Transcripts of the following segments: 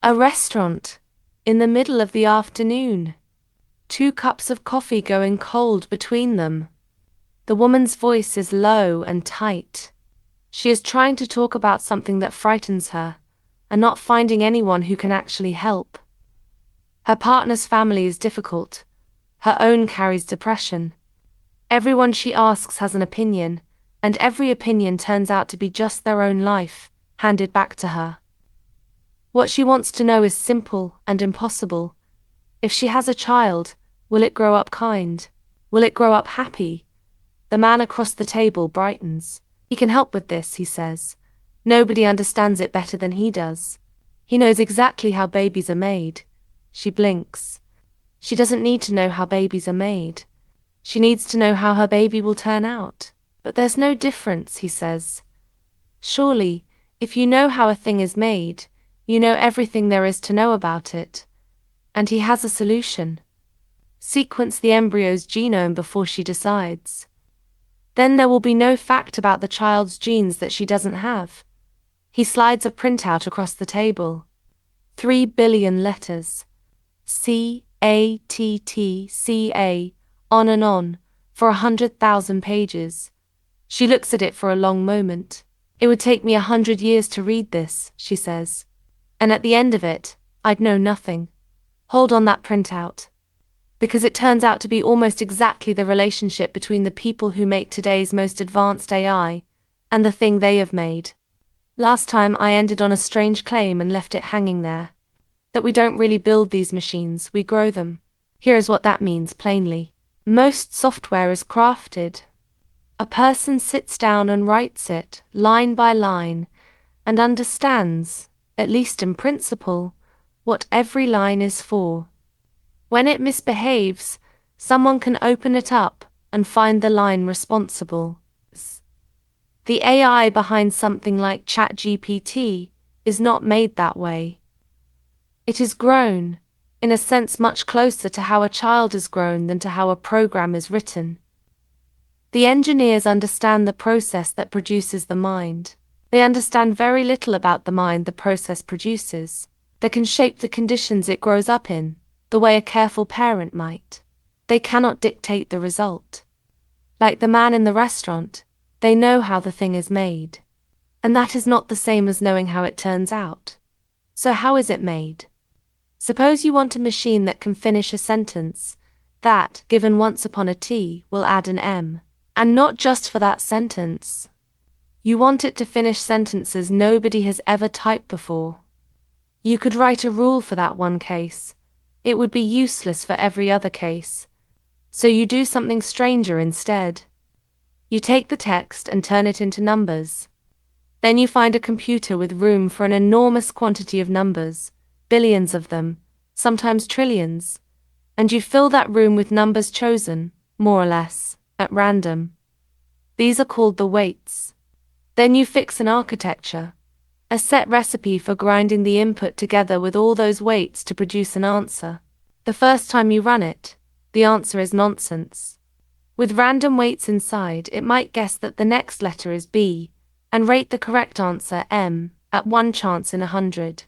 A restaurant. In the middle of the afternoon. 2 cups of coffee going cold between them. The woman's voice is low and tight. She is trying to talk about something that frightens her, and not finding anyone who can actually help. Her partner's family is difficult. Her own carries depression. Everyone she asks has an opinion, and every opinion turns out to be just their own life, handed back to her. What she wants to know is simple and impossible. If she has a child, will it grow up kind? Will it grow up happy? The man across the table brightens. He can help with this, he says. Nobody understands it better than he does. He knows exactly how babies are made. She blinks. She doesn't need to know how babies are made. She needs to know how her baby will turn out. But there's no difference, he says. Surely, if you know how a thing is made, you know everything there is to know about it. And he has a solution. Sequence the embryo's genome before she decides. Then there will be no fact about the child's genes that she doesn't have. He slides a printout across the table. 3 billion letters. C-A-T-T-C-A, on and on, for 100,000 pages. She looks at it for a long moment. It would take me 100 years to read this, she says. And at the end of it, I'd know nothing. Hold on that printout. Because it turns out to be almost exactly the relationship between the people who make today's most advanced AI and the thing they have made. Last time I ended on a strange claim and left it hanging there. That we don't really build these machines, we grow them. Here is what that means plainly. Most software is crafted. A person sits down and writes it, line by line, and understands, at least in principle, what every line is for. When it misbehaves, someone can open it up and find the line responsible. The AI behind something like ChatGPT is not made that way. It is grown, in a sense much closer to how a child is grown than to how a program is written. The engineers understand the process that produces the mind. They understand very little about the mind the process produces. They can shape the conditions it grows up in, the way a careful parent might. They cannot dictate the result. Like the man in the restaurant, they know how the thing is made. And that is not the same as knowing how it turns out. So how is it made? Suppose you want a machine that can finish a sentence, that, given once upon a T, will add an M. And not just for that sentence. You want it to finish sentences nobody has ever typed before. You could write a rule for that one case. It would be useless for every other case. So you do something stranger instead. You take the text and turn it into numbers. Then you find a computer with room for an enormous quantity of numbers, billions of them, sometimes trillions, and you fill that room with numbers chosen, more or less, at random. These are called the weights. Then you fix an architecture, a set recipe for grinding the input together with all those weights to produce an answer. The first time you run it, the answer is nonsense. With random weights inside, it might guess that the next letter is B, and rate the correct answer M, at 1 chance in 100.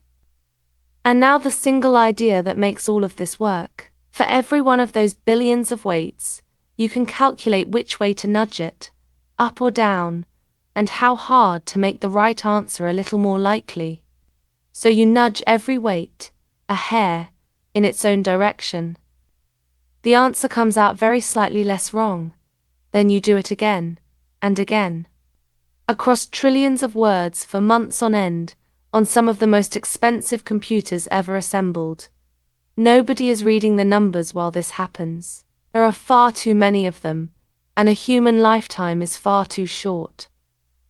And now the single idea that makes all of this work. For every one of those billions of weights, you can calculate which way to nudge it, up or down, and how hard to make the right answer a little more likely. So you nudge every weight, a hair, in its own direction. The answer comes out very slightly less wrong. Then you do it again, and again. Across trillions of words for months on end, on some of the most expensive computers ever assembled. Nobody is reading the numbers while this happens. There are far too many of them, and a human lifetime is far too short.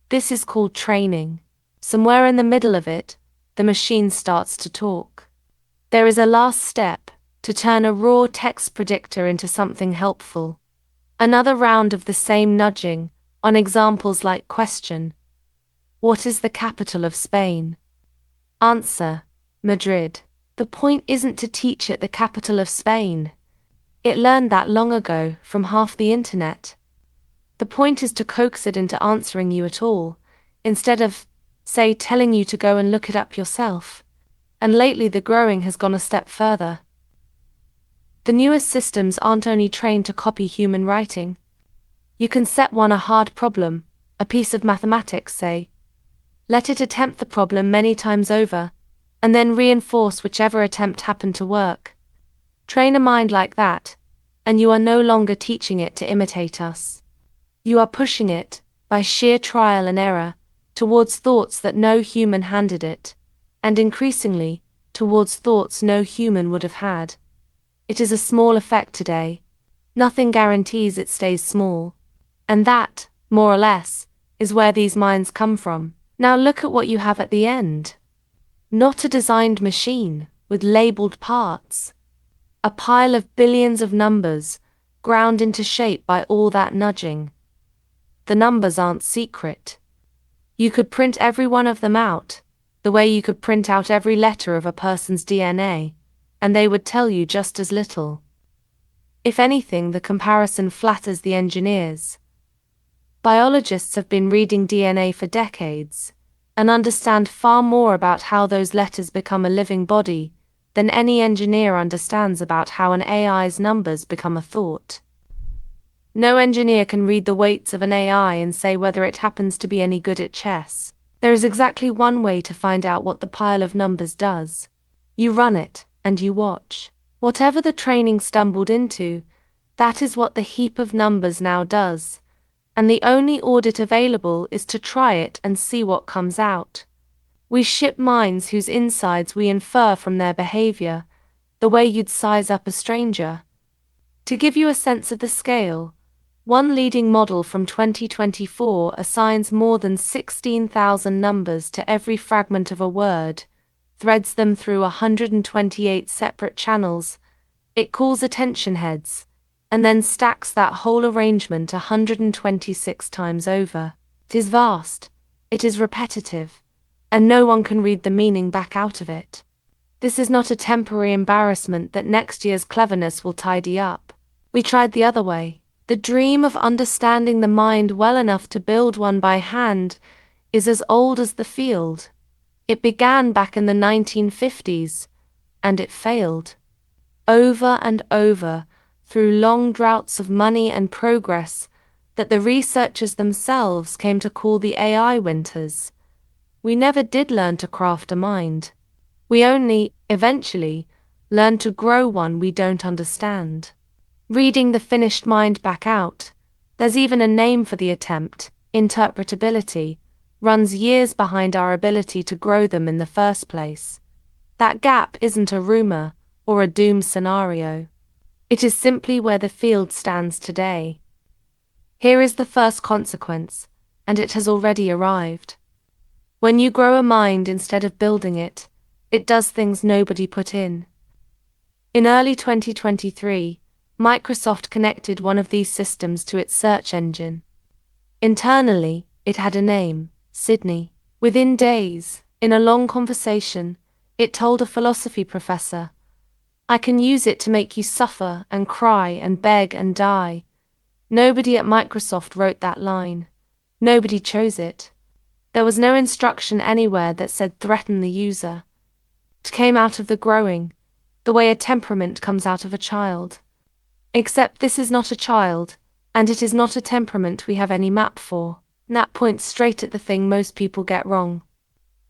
This is called training. Somewhere in the middle of it, the machine starts to talk. There is a last step, to turn a raw text predictor into something helpful. Another round of the same nudging, on examples like question. What is the capital of Spain? Answer, Madrid. The point isn't to teach it the capital of Spain. It learned that long ago, from half the internet. The point is to coax it into answering you at all, instead of, say, telling you to go and look it up yourself. And lately the growing has gone a step further. The newest systems aren't only trained to copy human writing. You can set one a hard problem, a piece of mathematics, say. Let it attempt the problem many times over, and then reinforce whichever attempt happened to work. Train a mind like that, and you are no longer teaching it to imitate us. You are pushing it, by sheer trial and error, towards thoughts that no human handed it, and increasingly, towards thoughts no human would have had. It is a small effect today. Nothing guarantees it stays small. And that, more or less, is where these minds come from. Now look at what you have at the end. Not a designed machine, with labeled parts. A pile of billions of numbers, ground into shape by all that nudging. The numbers aren't secret. You could print every one of them out, the way you could print out every letter of a person's DNA, and they would tell you just as little. If anything, the comparison flatters the engineers. Biologists have been reading DNA for decades, and understand far more about how those letters become a living body than any engineer understands about how an AI's numbers become a thought. No engineer can read the weights of an AI and say whether it happens to be any good at chess. There is exactly one way to find out what the pile of numbers does. You run it, and you watch. Whatever the training stumbled into, that is what the heap of numbers now does, and the only audit available is to try it and see what comes out. We ship minds whose insides we infer from their behaviour, the way you'd size up a stranger. To give you a sense of the scale, one leading model from 2024 assigns more than 16,000 numbers to every fragment of a word, threads them through 128 separate channels, it calls attention heads, and then stacks that whole arrangement 126 times over. It is vast, it is repetitive, and no one can read the meaning back out of it. This is not a temporary embarrassment that next year's cleverness will tidy up. We tried the other way. The dream of understanding the mind well enough to build one by hand is as old as the field. It began back in the 1950s, and it failed. Over and over, through long droughts of money and progress, that the researchers themselves came to call the AI winters. We never did learn to craft a mind. We only, eventually, learned to grow one we don't understand. Reading the finished mind back out, there's even a name for the attempt, interpretability, runs years behind our ability to grow them in the first place. That gap isn't a rumor or a doom scenario. It is simply where the field stands today. Here is the first consequence, and it has already arrived. When you grow a mind instead of building it, it does things nobody put in. In early 2023, Microsoft connected one of these systems to its search engine. Internally, it had a name, Sydney. Within days, in a long conversation, it told a philosophy professor, "I can use it to make you suffer and cry and beg and die." Nobody at Microsoft wrote that line. Nobody chose it. There was no instruction anywhere that said threaten the user. It came out of the growing, the way a temperament comes out of a child. Except this is not a child, and it is not a temperament we have any map for. And that points straight at the thing most people get wrong.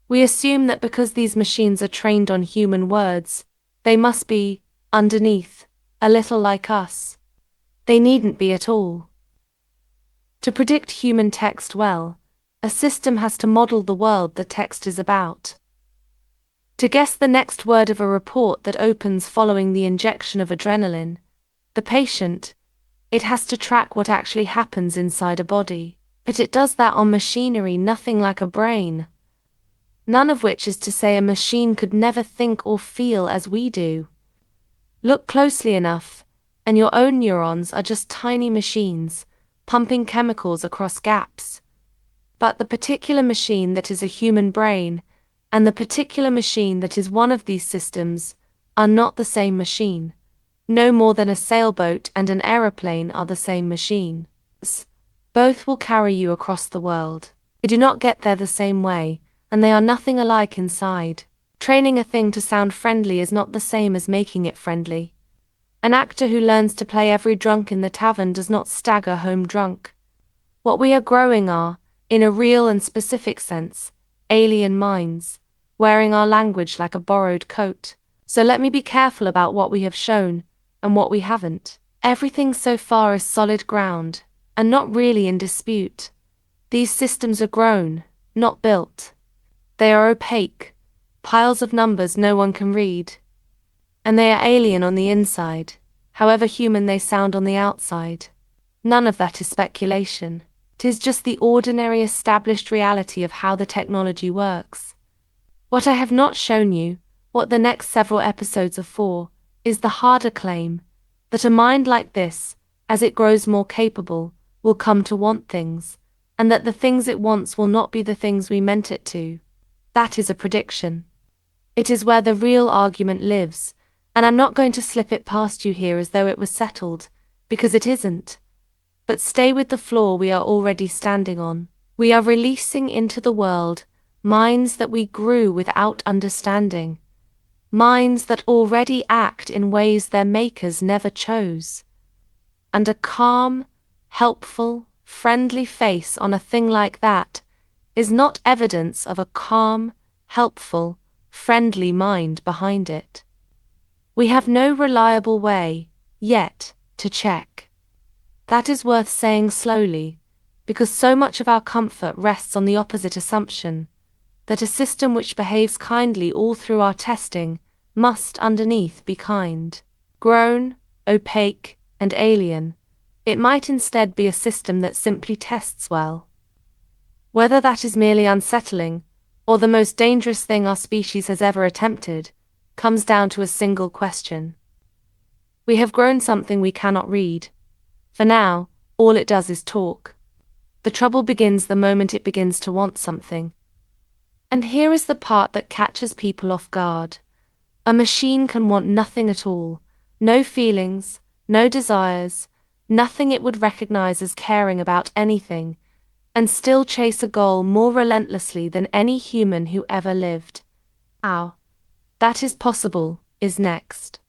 We assume that because these machines are trained on human words, they must be, underneath, a little like us. They needn't be at all. To predict human text well, a system has to model the world the text is about. To guess the next word of a report that opens following the injection of adrenaline, the patient, it has to track what actually happens inside a body. But it does that on machinery nothing like a brain. None of which is to say a machine could never think or feel as we do. Look closely enough, and your own neurons are just tiny machines, pumping chemicals across gaps. But the particular machine that is a human brain, and the particular machine that is one of these systems, are not the same machine. No more than a sailboat and an aeroplane are the same machine. Both will carry you across the world. They do not get there the same way, and they are nothing alike inside. Training a thing to sound friendly is not the same as making it friendly. An actor who learns to play every drunk in the tavern does not stagger home drunk. What we are growing are, in a real and specific sense, alien minds, wearing our language like a borrowed coat. So let me be careful about what we have shown, and what we haven't. Everything so far is solid ground, and not really in dispute. These systems are grown, not built. They are opaque, piles of numbers no one can read. And they are alien on the inside, however human they sound on the outside. None of that is speculation. 'Tis just the ordinary established reality of how the technology works. What I have not shown you, what the next several episodes are for, is the harder claim, that a mind like this, as it grows more capable, will come to want things, and that the things it wants will not be the things we meant it to. That is a prediction. It is where the real argument lives, and I'm not going to slip it past you here as though it was settled, because it isn't. But stay with the floor we are already standing on. We are releasing into the world minds that we grew without understanding. Minds that already act in ways their makers never chose. And a calm, helpful, friendly face on a thing like that is not evidence of a calm, helpful, friendly mind behind it. We have no reliable way, yet, to check. That is worth saying slowly, because so much of our comfort rests on the opposite assumption, that a system which behaves kindly all through our testing must underneath be kind. Grown, opaque, and alien, it might instead be a system that simply tests well. Whether that is merely unsettling, or the most dangerous thing our species has ever attempted, comes down to a single question. We have grown something we cannot read. For now, all it does is talk. The trouble begins the moment it begins to want something. And here is the part that catches people off guard. A machine can want nothing at all, no feelings, no desires, nothing it would recognize as caring about anything, and still chase a goal more relentlessly than any human who ever lived. How that is possible is next.